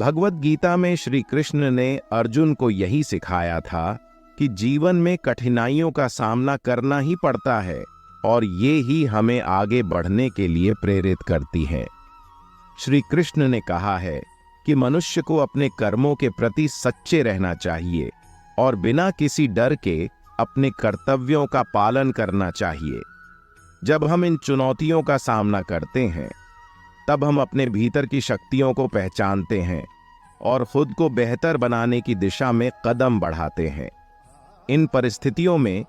भगवत गीता में श्री कृष्ण ने अर्जुन को यही सिखाया था कि जीवन में कठिनाइयों का सामना करना ही पड़ता है और ये ही हमें आगे बढ़ने के लिए प्रेरित करती है। श्री कृष्ण ने कहा है कि मनुष्य को अपने कर्मों के प्रति सच्चे रहना चाहिए और बिना किसी डर के अपने कर्तव्यों का पालन करना चाहिए। जब हम इन चुनौतियों का सामना करते हैं तब हम अपने भीतर की शक्तियों को पहचानते हैं और खुद को बेहतर बनाने की दिशा में कदम बढ़ाते हैं। इन परिस्थितियों में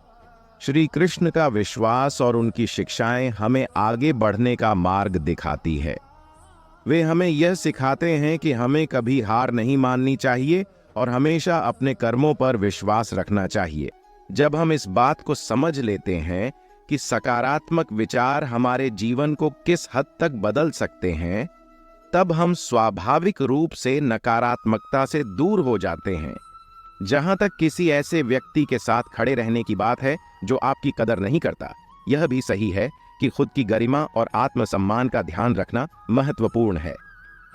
श्री कृष्ण का विश्वास और उनकी शिक्षाएं हमें आगे बढ़ने का मार्ग दिखाती है। वे हमें यह सिखाते हैं कि हमें कभी हार नहीं माननी चाहिए और हमेशा अपने कर्मों पर विश्वास रखना चाहिए। जब हम इस बात को समझ लेते हैं कि सकारात्मक विचार हमारे जीवन को किस हद तक बदल सकते हैं, तब हम स्वाभाविक रूप से नकारात्मकता से दूर हो जाते हैं। जहां तक किसी ऐसे व्यक्ति के साथ खड़े रहने की बात है जो आपकी कदर नहीं करता, यह भी सही है कि खुद की गरिमा और आत्मसम्मान का ध्यान रखना महत्वपूर्ण है।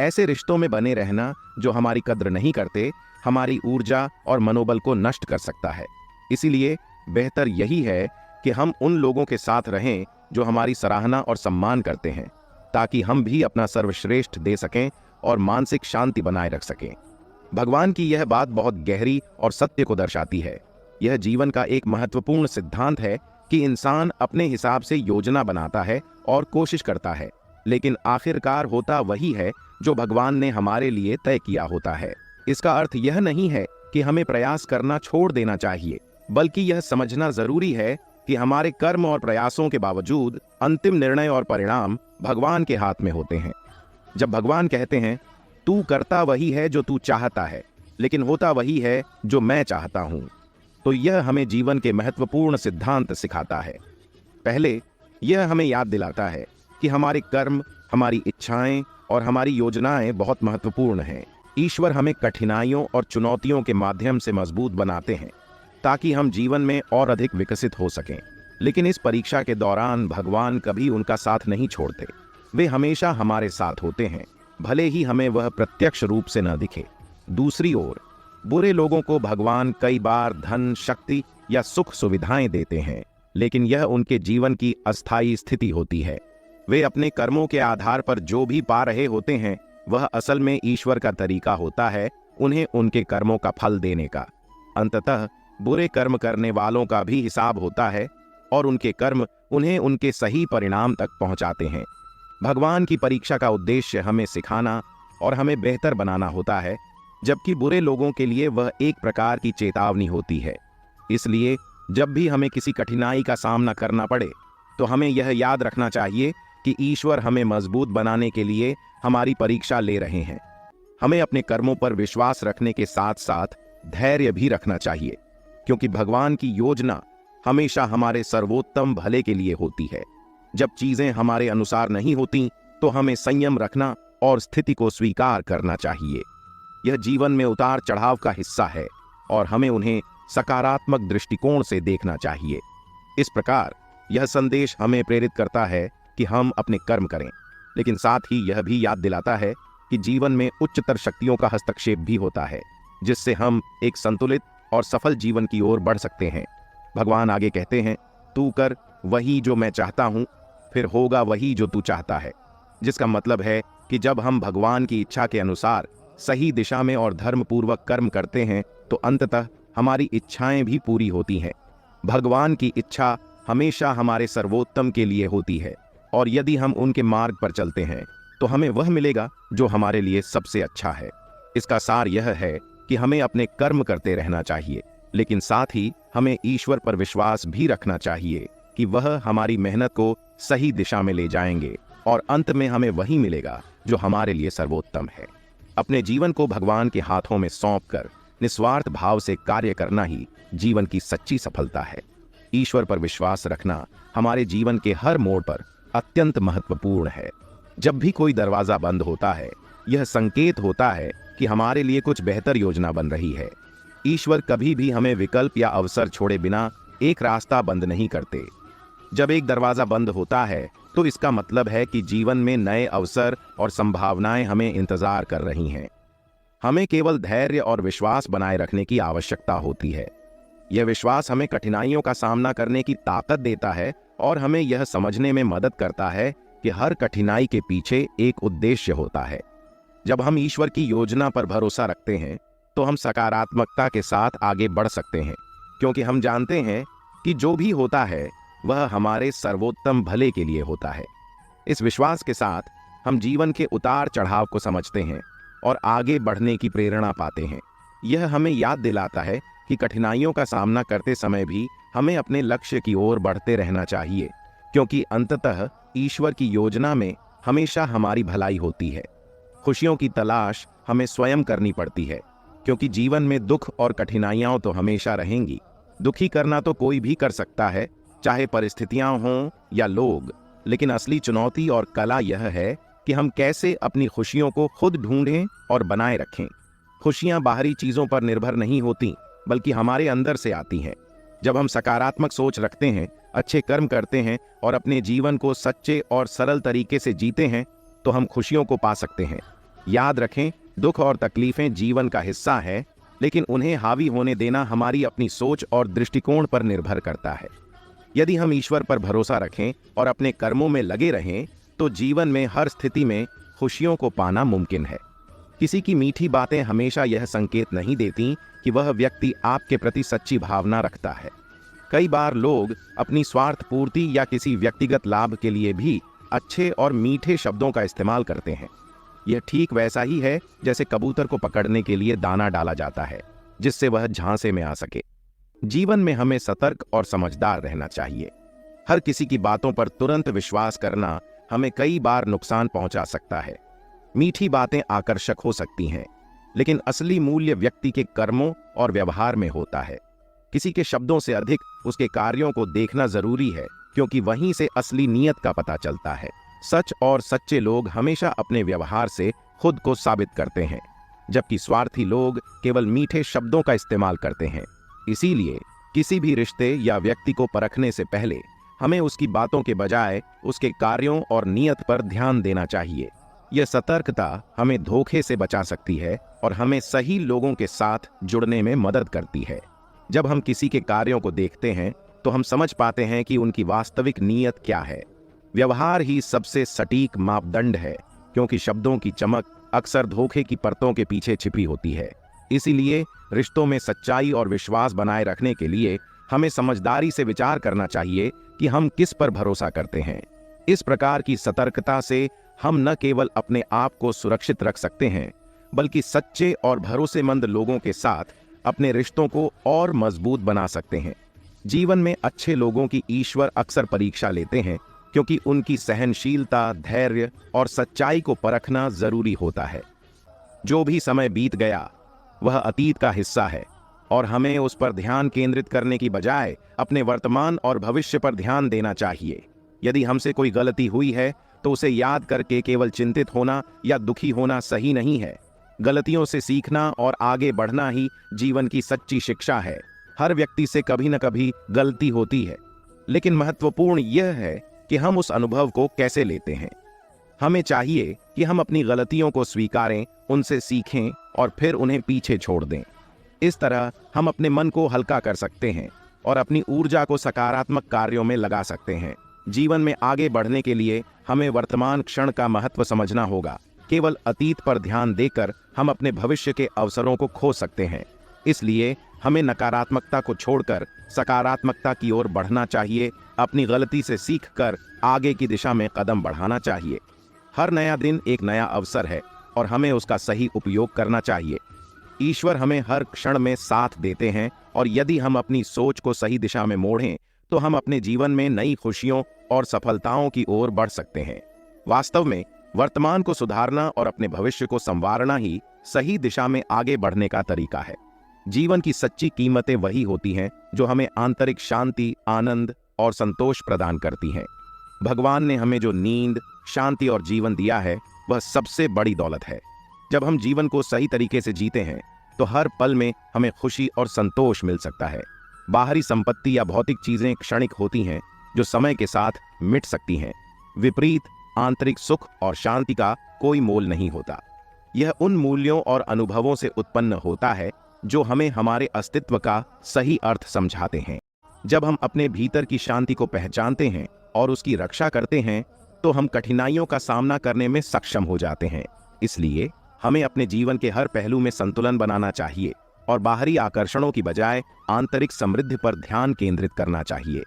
ऐसे रिश्तों में बने रहना जो हमारी कद्र नहीं करते, हमारी ऊर्जा और मनोबल को नष्ट कर सकता है। इसीलिए बेहतर यही है कि हम उन लोगों के साथ रहें जो हमारी सराहना और सम्मान करते हैं, ताकि हम भी अपना सर्वश्रेष्ठ दे सकें और मानसिक शांति बनाए रख सकें। भगवान की यह बात बहुत गहरी और सत्य को दर्शाती है। यह जीवन का एक महत्वपूर्ण सिद्धांत है कि इंसान अपने हिसाब से योजना बनाता है और कोशिश करता है, लेकिन आखिरकार होता वही है जो भगवान ने हमारे लिए तय किया होता है। इसका अर्थ यह नहीं है कि हमें प्रयास करना छोड़ देना चाहिए, बल्कि यह समझना जरूरी है कि हमारे कर्म और प्रयासों के बावजूद अंतिम निर्णय और परिणाम भगवान के हाथ में होते हैं। जब भगवान कहते हैं, तू करता वही है जो तू चाहता है, लेकिन होता वही है जो मैं चाहता हूं, तो यह हमें जीवन के महत्वपूर्ण सिद्धांत सिखाता है। पहले यह हमें याद दिलाता है कि हमारे कर्म, हमारी इच्छाएं और हमारी योजनाएं बहुत महत्वपूर्ण हैं। ईश्वर हमें कठिनाइयों और चुनौतियों के माध्यम से मजबूत बनाते हैं ताकि हम जीवन में और अधिक विकसित हो सकें। लेकिन इस परीक्षा के दौरान भगवान कभी उनका साथ नहीं छोड़ते। वे हमेशा हमारे साथ होते हैं, भले ही हमें वह प्रत्यक्ष रूप से न दिखे। दूसरी ओर बुरे लोगों को भगवान कई बार धन, शक्ति या सुख सुविधाएं देते हैं, लेकिन यह उनके जीवन की अस्थायी स्थिति होती है। वे अपने कर्मों के आधार पर जो भी पा रहे होते हैं, वह असल में ईश्वर का तरीका होता है उन्हें उनके कर्मों का फल देने का। अंततः बुरे कर्म करने वालों का भी हिसाब होता है और उनके कर्म उन्हें उनके सही परिणाम तक पहुंचाते हैं। भगवान की परीक्षा का उद्देश्य हमें सिखाना और हमें बेहतर बनाना होता है, जबकि बुरे लोगों के लिए वह एक प्रकार की चेतावनी होती है। इसलिए जब भी हमें किसी कठिनाई का सामना करना पड़े, तो हमें यह याद रखना चाहिए कि ईश्वर हमें मजबूत बनाने के लिए हमारी परीक्षा ले रहे हैं। हमें अपने कर्मों पर विश्वास रखने के साथ साथ धैर्य भी रखना चाहिए, क्योंकि भगवान की योजना हमेशा हमारे सर्वोत्तम भले के लिए होती है। जब चीजें हमारे अनुसार नहीं होती, तो हमें संयम रखना और स्थिति को स्वीकार करना चाहिए। यह जीवन में उतार चढ़ाव का हिस्सा है और हमें उन्हें सकारात्मक दृष्टिकोण से देखना चाहिए। इस प्रकार यह संदेश हमें प्रेरित करता है कि हम अपने कर्म करें, लेकिन साथ ही यह भी याद दिलाता है कि जीवन में उच्चतर शक्तियों का हस्तक्षेप भी होता है, जिससे हम एक संतुलित और सफल जीवन की ओर बढ़ सकते हैं। भगवान आगे कहते हैं, तू कर वही जो मैं चाहता हूं, फिर होगा वही जो तू चाहता है। जिसका मतलब है कि जब हम भगवान की इच्छा के अनुसार सही दिशा में और धर्मपूर्वक कर्म करते हैं, तो अंततः हमारी इच्छाएं भी पूरी होती हैं। भगवान की इच्छा हमेशा हमारे सर्वोत्तम के लिए होती है, और यदि हम उनके मार्ग पर चलते हैं तो हमें वह मिलेगा जो हमारे लिए सबसे अच्छा है। इसका सार यह है कि हमें अपने कर्म करते रहना चाहिए, लेकिन साथ ही हमें ईश्वर पर विश्वास भी रखना चाहिए कि वह हमारी मेहनत को सही दिशा में ले जाएंगे और अंत में हमें वही मिलेगा जो हमारे लिए सर्वोत्तम है। अपने जीवन को भगवान के हाथों में सौंपकर निस्वार्थ भाव से कार्य करना ही जीवन की सच्ची सफलता है। ईश्वर पर विश्वास रखना हमारे जीवन के हर मोड़ पर अत्यंत महत्वपूर्ण है। जब भी कोई दरवाजा बंद होता है, यह संकेत होता है कि हमारे लिए कुछ बेहतर योजना बन रही है। ईश्वर कभी भी हमें विकल्प या अवसर छोड़े बिना एक रास्ता बंद नहीं करते। जब एक दरवाजा बंद होता है, तो इसका मतलब है कि जीवन में नए अवसर और संभावनाएं हमें इंतजार कर रही हैं। हमें केवल धैर्य और विश्वास बनाए रखने की आवश्यकता होती है। यह विश्वास हमें कठिनाइयों का सामना करने की ताकत देता है और हमें यह समझने में मदद करता है कि हर कठिनाई के पीछे एक उद्देश्य होता है। जब हम ईश्वर की योजना पर भरोसा रखते हैं तो हम सकारात्मकता के साथ आगे बढ़ सकते हैं, क्योंकि हम जानते हैं कि जो भी होता है वह हमारे सर्वोत्तम भले के लिए होता है। इस विश्वास के साथ हम जीवन के उतार चढ़ाव को समझते हैं और आगे बढ़ने की प्रेरणा पाते हैं। यह हमें याद दिलाता है कि कठिनाइयों का सामना करते समय भी हमें अपने लक्ष्य की ओर बढ़ते रहना चाहिए, क्योंकि अंततः ईश्वर की योजना में हमेशा हमारी भलाई होती है। खुशियों की तलाश हमें स्वयं करनी पड़ती है, क्योंकि जीवन में दुख और कठिनाइयां तो हमेशा रहेंगी। दुखी करना तो कोई भी कर सकता है, चाहे परिस्थितियां हों या लोग, लेकिन असली चुनौती और कला यह है कि हम कैसे अपनी खुशियों को खुद ढूंढें और बनाए रखें। खुशियां बाहरी चीजों पर निर्भर नहीं होती, बल्कि हमारे अंदर से आती हैं। जब हम सकारात्मक सोच रखते हैं, अच्छे कर्म करते हैं और अपने जीवन को सच्चे और सरल तरीके से जीते हैं, तो हम खुशियों को पा सकते हैं। याद रखें, दुख और तकलीफें जीवन का हिस्सा है, लेकिन उन्हें हावी होने देना हमारी अपनी सोच और दृष्टिकोण पर निर्भर करता है। यदि हम ईश्वर पर भरोसा रखें और अपने कर्मों में लगे रहें, तो जीवन में हर स्थिति में खुशियों को पाना मुमकिन है। किसी की मीठी बातें हमेशा यह संकेत नहीं देती कि वह व्यक्ति आपके प्रति सच्ची भावना रखता है। कई बार लोग अपनी स्वार्थ पूर्ति या किसी व्यक्तिगत लाभ के लिए भी अच्छे और मीठे शब्दों का इस्तेमाल करते हैं। यह ठीक वैसा ही है जैसे कबूतर को पकड़ने के लिए दाना डाला जाता है, जिससे वह झांसे में आ सके। जीवन में हमें सतर्क और समझदार रहना चाहिए। हर किसी की बातों पर तुरंत विश्वास करना हमें कई बार नुकसान पहुंचा सकता है। मीठी बातें आकर्षक हो सकती हैं, लेकिन असली मूल्य व्यक्ति के कर्मों और व्यवहार में होता है। किसी के शब्दों से अधिक उसके कार्यों को देखना जरूरी है, क्योंकि वहीं से असली नीयत का पता चलता है। सच और सच्चे लोग हमेशा अपने व्यवहार से खुद को साबित करते हैं, जबकि स्वार्थी लोग केवल मीठे शब्दों का इस्तेमाल करते हैं। इसीलिए किसी भी रिश्ते या व्यक्ति को परखने से पहले हमें उसकी बातों के बजाय उसके कार्यों और नीयत पर ध्यान देना चाहिए। यह सतर्कता हमें धोखे से बचा सकती है और हमें सही लोगों के साथ जुड़ने में मदद करती है। जब हम किसी के कार्यों को देखते हैं तो हम समझ पाते हैं कि उनकी वास्तविक नीयत क्या है। व्यवहार ही सबसे सटीक मापदंड है, क्योंकि शब्दों की चमक अक्सर धोखे की परतों के पीछे छिपी होती है। इसीलिए रिश्तों में सच्चाई और विश्वास बनाए रखने के लिए हमें समझदारी से विचार करना चाहिए कि हम किस पर भरोसा करते हैं। इस प्रकार की सतर्कता से हम न केवल अपने आप को सुरक्षित रख सकते हैं, बल्कि सच्चे और भरोसेमंद लोगों के साथ अपने रिश्तों को और मजबूत बना सकते हैं। जीवन में अच्छे लोगों की ईश्वर अक्सर परीक्षा लेते हैं, क्योंकि उनकी सहनशीलता, धैर्य और सच्चाई को परखना जरूरी होता है। जो भी समय बीत गया वह अतीत का हिस्सा है और हमें उस पर ध्यान केंद्रित करने की बजाय अपने वर्तमान और भविष्य पर ध्यान देना चाहिए। यदि हमसे कोई गलती हुई है तो उसे याद करके केवल चिंतित होना या दुखी होना सही नहीं है। गलतियों से सीखना और आगे बढ़ना ही जीवन की सच्ची शिक्षा है। हर व्यक्ति से कभी न कभी गलती होती है, लेकिन महत्वपूर्ण यह है कि हम उस अनुभव को कैसे लेते हैं। हमें चाहिए कि हम अपनी गलतियों को स्वीकारें, उनसे सीखें और फिर उन्हें पीछे छोड़ दें। इस तरह हम अपने मन को हल्का कर सकते हैं और अपनी ऊर्जा को सकारात्मक कार्यों में लगा सकते हैं। जीवन में आगे बढ़ने के लिए हमें वर्तमान क्षण का महत्व समझना होगा। केवल अतीत पर ध्यान देकर हम अपने भविष्य के अवसरों को खो सकते हैं। इसलिए हमें नकारात्मकता को छोड़कर सकारात्मकता की ओर बढ़ना चाहिए। अपनी गलती से सीखकर आगे की दिशा में कदम बढ़ाना चाहिए। हर नया दिन एक नया अवसर है और हमें उसका सही उपयोग करना चाहिए। ईश्वर हमें हर क्षण में साथ देते हैं और यदि हम अपनी सोच को सही दिशा में मोड़ें तो हम अपने जीवन में नई खुशियों और सफलताओं की ओर बढ़ सकते हैं। वास्तव में वर्तमान को सुधारना और अपने भविष्य को संवारना ही सही दिशा में आगे बढ़ने का तरीका है। जीवन की सच्ची कीमतें वही होती हैं जो हमें आंतरिक शांति, आनंद और संतोष प्रदान करती हैं। भगवान ने हमें जो नींद, शांति और जीवन दिया है वह सबसे बड़ी दौलत है। जब हम जीवन को सही तरीके से जीते हैं तो हर पल में हमें खुशी और संतोष मिल सकता है। बाहरी संपत्ति या भौतिक चीजें क्षणिक होती हैं जो समय के साथ मिट सकती हैं। विपरीत आंतरिक सुख और शांति का कोई मोल नहीं होता। यह उन मूल्यों और अनुभवों से उत्पन्न होता है जो हमें हमारे अस्तित्व का सही अर्थ समझाते हैं। जब हम अपने भीतर की शांति को पहचानते हैं और उसकी रक्षा करते हैं तो हम कठिनाइयों का सामना करने में सक्षम हो जाते हैं। इसलिए हमें अपने जीवन के हर पहलू में संतुलन बनाना चाहिए और बाहरी आकर्षणों की बजाय आंतरिक समृद्धि पर ध्यान केंद्रित करना चाहिए।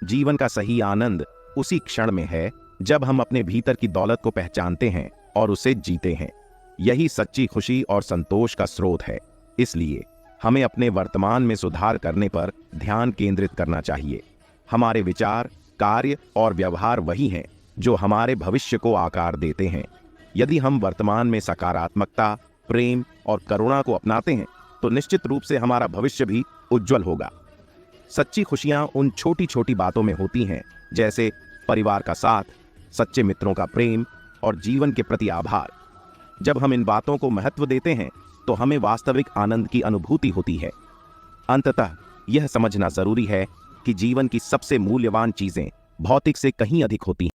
जीवन का सही आनंद उसी क्षण में है जब हम अपने भीतर की दौलत को पहचानते हैं और उसे जीते हैं। यही सच्ची खुशी और संतोष का स्रोत है। इसलिए हमें अपने वर्तमान में सुधार करने पर ध्यान केंद्रित करना चाहिए। हमारे विचार, कार्य और व्यवहार वही हैं जो हमारे भविष्य को आकार देते हैं। यदि हम वर्तमान में सकारात्मकता, प्रेम और करुणा को अपनाते हैं तो निश्चित रूप से हमारा भविष्य भी उज्जवल होगा। सच्ची खुशियां उन छोटी छोटी बातों में होती हैं, जैसे परिवार का साथ, सच्चे मित्रों का प्रेम और जीवन के प्रति आभार। जब हम इन बातों को महत्व देते हैं तो हमें वास्तविक आनंद की अनुभूति होती है। अंततः यह समझना जरूरी है कि जीवन की सबसे मूल्यवान चीजें भौतिक से कहीं अधिक होती हैं।